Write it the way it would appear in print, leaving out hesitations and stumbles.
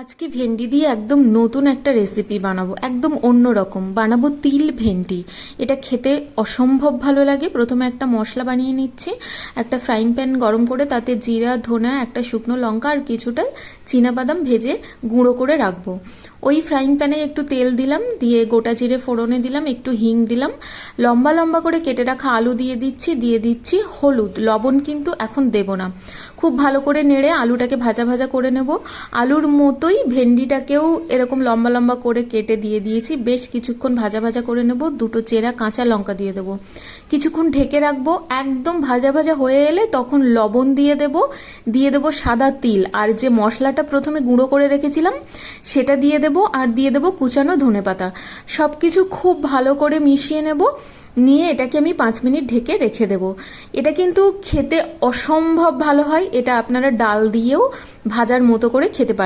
আজকে ভেন্ডি দিয়ে একদম নতুন একটা রেসিপি বানাবো, একদম অন্য রকম বানাবো। তিল ভেন্ডি, এটা খেতে অসম্ভব ভালো লাগে। প্রথমে একটা মশলা বানিয়ে নিচ্ছি। একটা ফ্রাইং প্যান গরম করে তাতে জিরা, ধনা, একটা শুকনো লঙ্কা আর কিছুটা চীনাবাদাম ভেজে গুঁড়ো করে রাখবো। ওই ফ্রাইং প্যানে একটু তেল দিলাম, দিয়ে গোটা জিরে ফোড়নে দিলাম, একটু হিং দিলাম, লম্বা লম্বা করে কেটে রাখা আলু দিয়ে দিচ্ছি হলুদ। লবণ কিন্তু এখন দেব না। খুব ভালো করে নেড়ে আলুটাকে ভাজা ভাজা করে নেব। আলুর মতোই ভেন্ডিটাকেও এরকম লম্বা লম্বা করে কেটে দিয়ে দিয়েছি। বেশ কিছুক্ষণ ভাজা ভাজা করে নেব। দুটো চেরা কাঁচা লঙ্কা দিয়ে দেবো, কিছুক্ষণ ঢেকে রাখবো। একদম ভাজা ভাজা হয়ে এলে তখন লবণ দিয়ে দেবো সাদা তিল, আর যে মশলাটা প্রথমে গুঁড়ো করে রেখেছিলাম সেটা দিয়ে দেবো, আর দিয়ে দেবো কুচানো ধনেপাতা। সব কিছু খুব ভালো করে মিশিয়ে নেব। নিয়ে এটাকে আমি 5 মিনিট ঢেকে রেখে দেব। এটা কিন্তু খেতে অসম্ভব ভালো হয়। এটা আপনারা ডাল দিয়েও ভাজার মতো করে খেতে পারেন।